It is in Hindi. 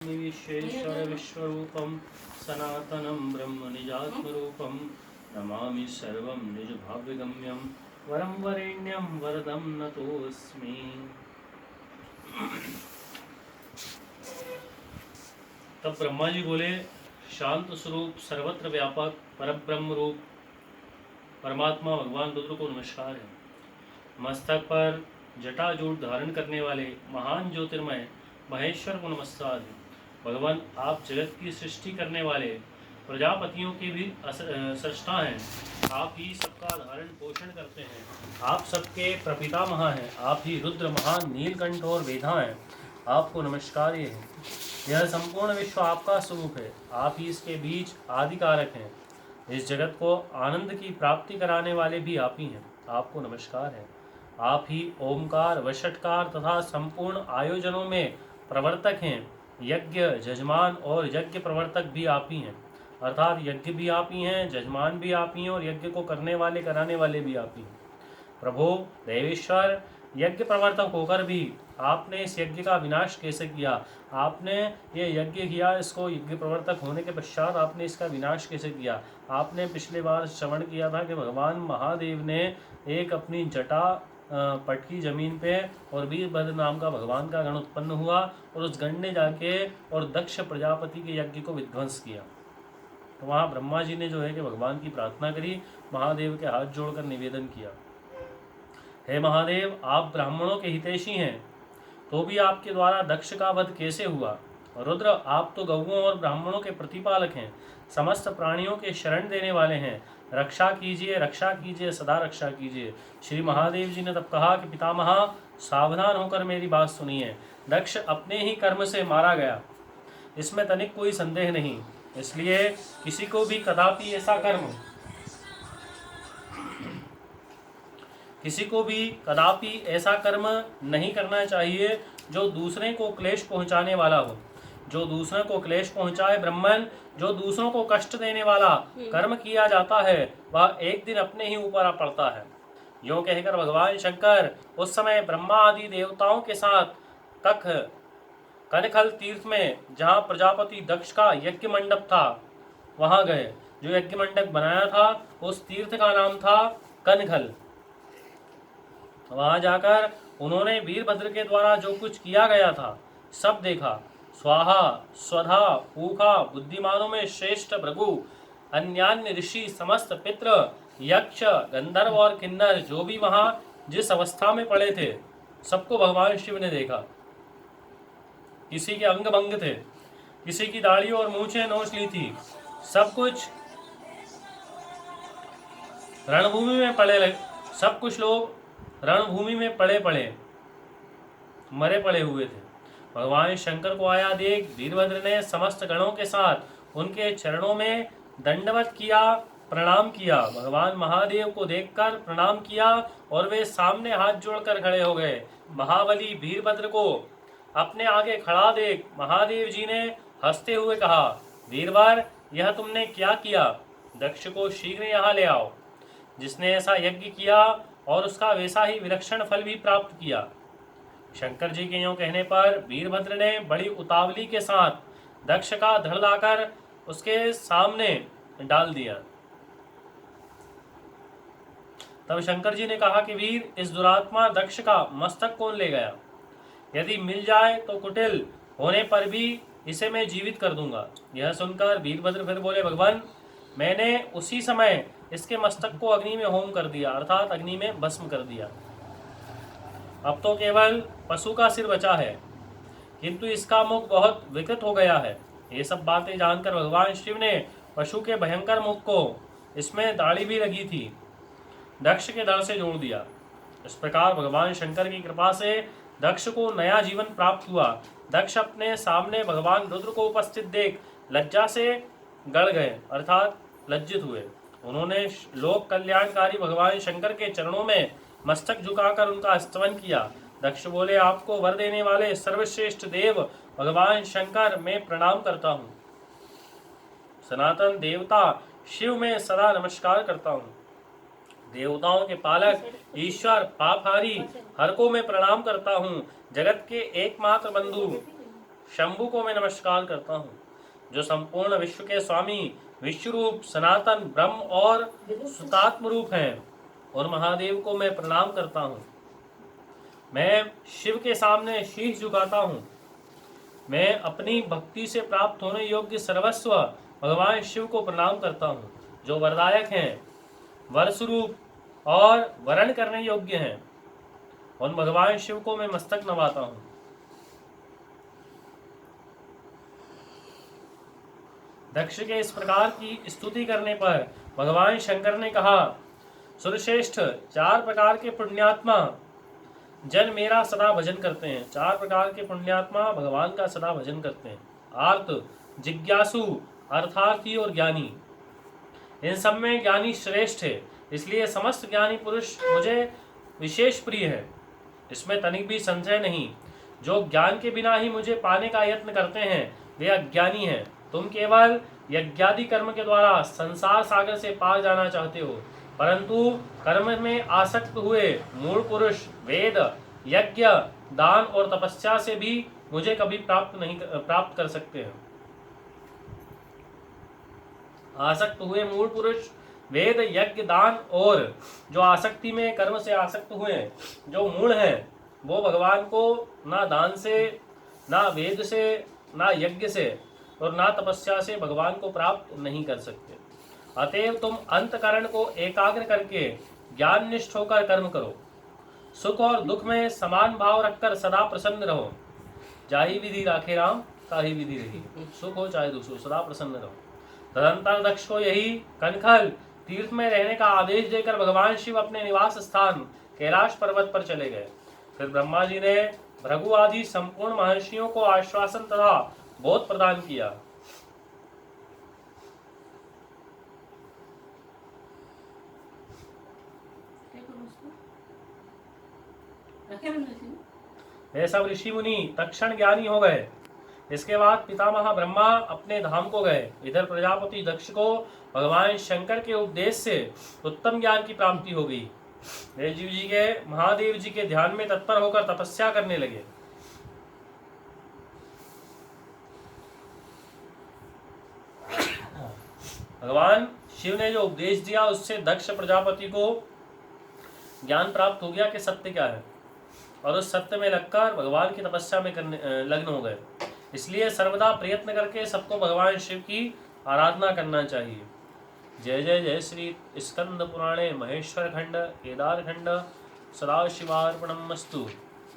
विश्वेश्वर विश्वरूपं सनातनं ब्रह्म निजात्मरूपं नमामि सर्वं निजभाव्यगम्यं वरं वरेण्यं वरदं नतोऽस्मि। तब ब्रह्मा जी बोले, शांत स्वरूप सर्वत्र व्यापक परब्रह्म रूप परमात्मा भगवान रुद्र को नमस्कार है। मस्तक पर जटाजूट धारण करने वाले महान ज्योतिर्मय महेश्वर को नमस्कार है। भगवान आप जगत की सृष्टि करने वाले प्रजापतियों के भी सृष्टा हैं। आप ही सबका धारण पोषण करते हैं। आप सबके प्रपितामह हैं। आप ही रुद्र महान नीलकंठ और वेधा हैं। आपको नमस्कार ये है। यह संपूर्ण विश्व आपका स्वरूप है। आप ही इसके बीच आदि कारक हैं। इस जगत को आनंद की प्राप्ति कराने वाले भी आप ही हैं। आपको नमस्कार है। आप ही ओमकार वषटकार तथा संपूर्ण आयोजनों में प्रवर्तक हैं। यज्ञ जजमान और यज्ञ प्रवर्तक भी आप ही हैं। अर्थात यज्ञ भी आप ही हैं, जजमान भी आप ही हैं और यज्ञ को करने वाले कराने वाले भी आप ही हैं। प्रभु देवेश्वर, यज्ञ प्रवर्तक होकर भी आपने इस यज्ञ का विनाश कैसे किया? आपने ये यज्ञ किया, इसको यज्ञ प्रवर्तक होने के पश्चात आपने इसका विनाश कैसे किया? आपने पिछले बार श्रवण किया था कि भगवान महादेव ने एक अपनी जटा पटकी जमीन पे और वीरभद्र नाम का भगवान का गण उत्पन्न हुआ और उस गण ने जाके और दक्ष प्रजापति के यज्ञ को विध्वंस किया। तो वहाँ ब्रह्मा जी ने जो है कि भगवान की प्रार्थना करी, महादेव के हाथ जोड़कर निवेदन किया, हे महादेव, आप ब्राह्मणों के हितैषी हैं, तो भी आपके द्वारा दक्ष का वध कैसे हुआ? रुद्र, आप तो गौओं और ब्राह्मणों के प्रतिपालक हैं, समस्त प्राणियों के शरण देने वाले हैं। रक्षा कीजिए, सदा रक्षा कीजिए। श्री महादेव जी ने तब कहा कि पितामह, सावधान होकर मेरी बात सुनिए। दक्ष अपने ही कर्म से मारा गया, इसमें तनिक कोई संदेह नहीं। इसलिए किसी को भी कदापि ऐसा कर्म नहीं करना चाहिए जो दूसरे को क्लेश पहुंचाने वाला हो। जो दूसरों को क्लेश पहुंचाए ब्रह्मन, जो दूसरों को कष्ट देने वाला कर्म किया जाता है, वह एक दिन अपने ही ऊपर आ पड़ता है। यूं कहकर भगवान शंकर उस समय ब्रह्मा आदि देवताओं के साथ कनखल तीर्थ में, जहाँ प्रजापति दक्ष का यज्ञ मंडप था, वहां गए। जो यज्ञ मंडप बनाया था उस तीर्थ का नाम था कनखल। वहां जाकर उन्होंने वीरभद्र के द्वारा जो कुछ किया गया था सब देखा। स्वाहा स्वधा पूखा बुद्धिमानों में श्रेष्ठ भृगु, अन्यान्य ऋषि, समस्त पितृ, यक्ष, गंधर्व और किन्नर जो भी वहां जिस अवस्था में पड़े थे, सबको भगवान शिव ने देखा। किसी के अंग भंग थे, किसी की दाढ़ी और मूछें नोच ली थी, सब कुछ रणभूमि में पड़े, सब कुछ लोग रणभूमि में मरे पड़े हुए थे। भगवान शंकर को आया देख वीरभद्र ने समस्त गणों के साथ उनके चरणों में दंडवत किया, प्रणाम किया। भगवान महादेव को देखकर प्रणाम किया और वे सामने हाथ जोड़कर खड़े हो गए। महाबली वीरभद्र को अपने आगे खड़ा देख महादेव जी ने हंसते हुए कहा, वीरवर, यह तुमने क्या किया? दक्ष को शीघ्र यहाँ ले आओ, जिसने ऐसा यज्ञ किया और उसका वैसा ही विलक्षण फल भी प्राप्त किया। शंकर जी के यूं कहने पर वीरभद्र ने बड़ी उतावली के साथ दक्ष का धड़ लाकर उसके सामने डाल दिया। तब शंकर जी ने कहा कि वीर, इस दुरात्मा दक्ष का मस्तक कौन ले गया? यदि मिल जाए तो कुटिल होने पर भी इसे मैं जीवित कर दूंगा। यह सुनकर वीरभद्र फिर बोले, भगवान, मैंने उसी समय इसके मस्तक को अग्नि में होम कर दिया, अर्थात अग्नि में भस्म कर दिया। अब तो केवल पशु का सिर बचा है, किंतु इसका मुख बहुत विकृत हो गया है। ये सब बातें जानकर भगवान शिव ने पशु के भयंकर मुख को, इसमें दाढ़ी भी लगी थी, दक्ष के धड़ से जोड़ दिया। इस प्रकार भगवान शंकर की कृपा से दक्ष को नया जीवन प्राप्त हुआ। दक्ष अपने सामने भगवान रुद्र को उपस्थित देख लज्जा से गड़ गए, अर्थात लज्जित हुए। उन्होंने लोक कल्याणकारी भगवान शंकर के चरणों में मस्तक झुकाकर उनका स्तवन किया। दक्ष बोले, आपको वर देने वाले सर्वश्रेष्ठ देव भगवान शंकर मैं प्रणाम करता हूँ। सनातन देवता शिव में सदा नमस्कार करता हूँ। देवताओं के पालक ईश्वर पापहारी हर को मैं प्रणाम करता हूँ। जगत के एकमात्र बंधु शंभु को मैं नमस्कार करता हूँ, जो संपूर्ण विश्व के स्वामी, विश्वरूप, सनातन ब्रह्म और सुतात्म रूप हैं। और महादेव को मैं प्रणाम करता हूँ। मैं शिव के सामने शीश झुकाता हूँ। मैं अपनी भक्ति से प्राप्त होने योग्य सर्वस्व भगवान शिव को प्रणाम करता हूँ, जो वरदायक हैं, वर स्वरूप और वरण करने योग्य हैं। उन भगवान शिव को मैं मस्तक नवाता हूँ। दक्ष के इस प्रकार की स्तुति करने पर भगवान शंकर ने कहा, सुरश्रेष्ठ, 4 प्रकार के पुण्यात्मा जन मेरा सदा भजन करते हैं। 4 प्रकार के पुण्यात्मा भगवान का सदा भजन करते हैं। आर्त, जिज्ञासु, अर्थार्थी और ज्ञानी। इन सब में ज्ञानी श्रेष्ठ है, इसलिए समस्त ज्ञानी पुरुष मुझे विशेष प्रिय है। इसमें तनिक भी संशय नहीं। जो ज्ञान के बिना ही मुझे पाने का यत्न करते हैं वे अज्ञानी हैं। तुम केवल यज्ञादि कर्म के द्वारा संसार सागर से पार जाना चाहते हो, परंतु कर्म में आसक्त हुए मूल पुरुष वेद, यज्ञ, दान और तपस्या से भी मुझे कभी प्राप्त कर सकते हैं। आसक्त हुए मूल पुरुष वेद, यज्ञ, दान और जो आसक्ति में कर्म से आसक्त हुए जो मूल हैं, वो भगवान को ना दान से, ना वेद से, ना यज्ञ से और ना तपस्या से भगवान को प्राप्त नहीं कर सकते। अतएव तुम अंतकरण को एकाग्र करके ज्ञान निष्ठ होकर कर्म करो। सुख और दुख में समान भाव रखकर सदा प्रसन्न रहो। जाहि विधि राखे राम, ताहि विधि रही। सुख हो चाहे दुख हो, सदा प्रसन्न रहो। तदंतर दक्ष को यही कनखल तीर्थ में रहने का आदेश देकर भगवान शिव अपने निवास स्थान कैलाश पर्वत पर चले गए। फिर ब्रह्मा जी ने भृगु आदि संपूर्ण महर्षियों को आश्वासन तथा बोध प्रदान किया। वे सब ऋषि मुनि तत्क्षण ज्ञानी हो गए। इसके बाद पितामह ब्रह्मा अपने धाम को गए। इधर प्रजापति दक्ष को भगवान शंकर के उपदेश से उत्तम ज्ञान की प्राप्ति हो गई। वे जीव जी के महादेव जी के ध्यान में तत्पर होकर तपस्या करने लगे। भगवान शिव ने जो उपदेश दिया उससे दक्ष प्रजापति को ज्ञान प्राप्त हो गया कि सत्य क्या है, और उस सत्य में लगकर भगवान की तपस्या में लग्न हो गए। इसलिए सर्वदा प्रयत्न करके सबको भगवान शिव की आराधना करना चाहिए। जय जय जय श्री स्कंद पुराणे महेश्वर खंड केदार खंड सदाशिवार्पणमस्तु।